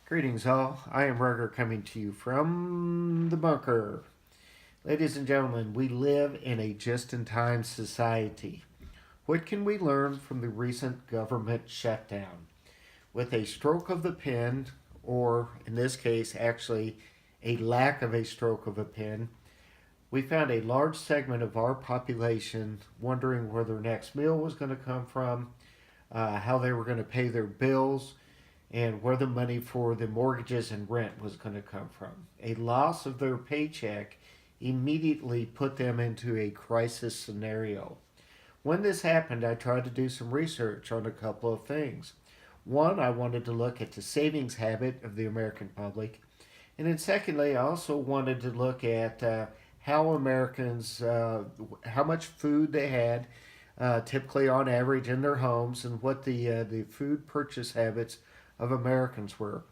Greetings, all. I am Ruger coming to you from the bunker. Ladies and gentlemen, we live in a just in time society. What can we learn from the recent government shutdown? With a stroke of the pen, or in this case, actually a lack of a stroke of a pen, we found a large segment of our population wondering where their next meal was going to come from, how they were going to pay their bills, and where the money for the mortgages and rent was going to come from. A loss of their paycheck immediately put them into a crisis scenario. When this happened, I tried to do some research on a couple of things. One, I wanted to look at the savings habit of the American public. And then, secondly, I also wanted to look at how Americans, how much food they had, typically on average in their homes, and what the food purchase habits of Americans were.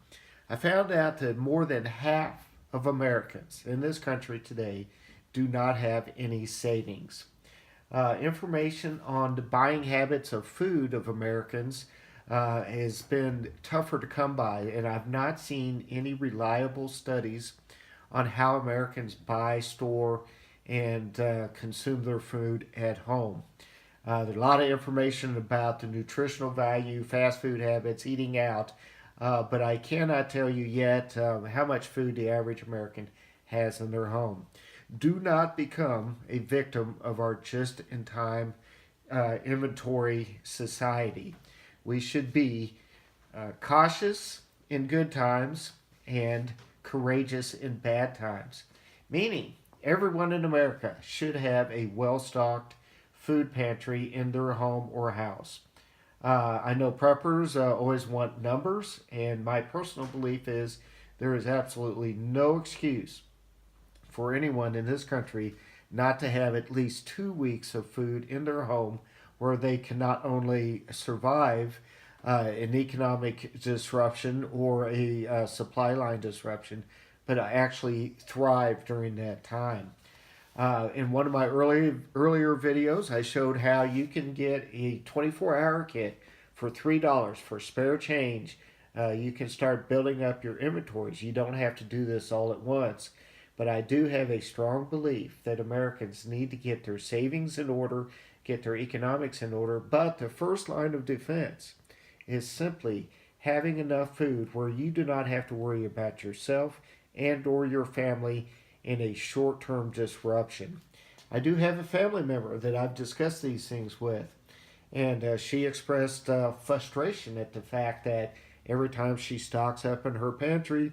I found out that more than half of Americans in this country today do not have any savings. Information on the buying habits of food of Americans has been tougher to come by, and I've not seen any reliable studies on how Americans buy, store, and consume their food at home. There's a lot of information about the nutritional value, fast food habits, eating out, but I cannot tell you yet how much food the average American has in their home. Do not become a victim of our just in time inventory society. We should be cautious in good times and courageous in bad times, meaning everyone in America should have a well stocked food pantry in their home or house. I know preppers always want numbers, and my personal belief is there is absolutely no excuse for anyone in this country not to have at least 2 weeks of food in their home where they can not only survive an economic disruption or a supply line disruption, but actually thrive during that time. In one of my earlier videos, I showed how you can get a 24-hour kit for $3 for spare change. You can start building up your inventories. You don't have to do this all at once. But I do have a strong belief that Americans need to get their savings in order, get their economics in order. But the first line of defense is simply having enough food where you do not have to worry about yourself and or your family in a short-term disruption. I do have a family member that I've discussed these things with, and she expressed frustration at the fact that every time she stocks up in her pantry,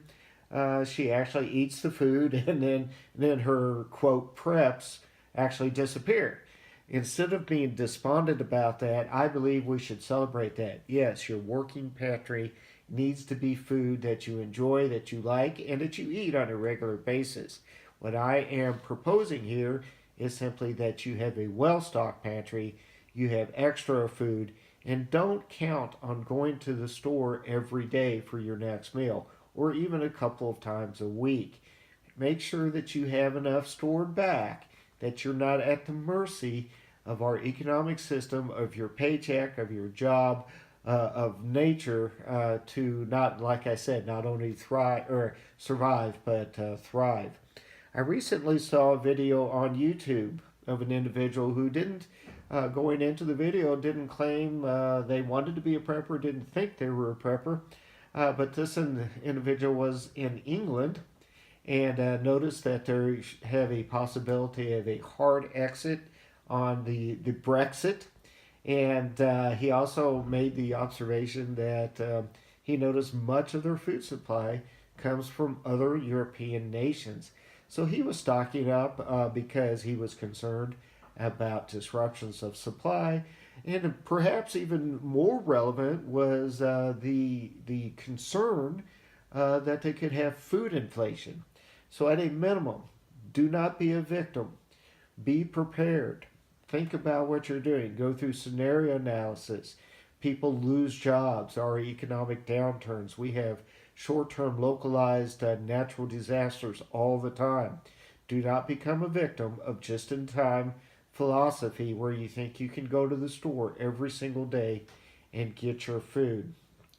she actually eats the food, and then her quote preps actually disappear. Instead of being despondent about that, I believe we should celebrate that. Yes, your working pantry needs to be food that you enjoy, that you like, and that you eat on a regular basis. What I am proposing here is simply that you have a well stocked pantry, you have extra food, and don't count on going to the store every day for your next meal or even a couple of times a week. Make sure that you have enough stored back, that you're not at the mercy of our economic system, of your paycheck, of your job, of nature, to not, like I said, not only thrive or survive, but thrive. I recently saw a video on YouTube of an individual who didn't, going into the video, didn't claim they wanted to be a prepper, didn't think they were a prepper, but this individual was in England and noticed that they have a possibility of a hard exit on the Brexit. And he also made the observation that he noticed much of their food supply comes from other European nations. So he was stocking up because he was concerned about disruptions of supply. And perhaps even more relevant was the concern that they could have food inflation. So at a minimum, do not be a victim. Be prepared. Think about what you're doing. Go through scenario analysis. People lose jobs, our economic downturns. We have short-term localized natural disasters all the time. Do not become a victim of just-in-time philosophy where you think you can go to the store every single day and get your food.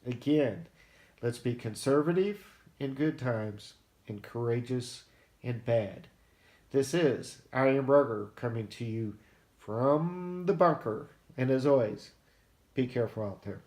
Again, Let's be conservative in good times and courageous in bad. This is I Am Rugger coming to you from the bunker. And as always, be careful out there.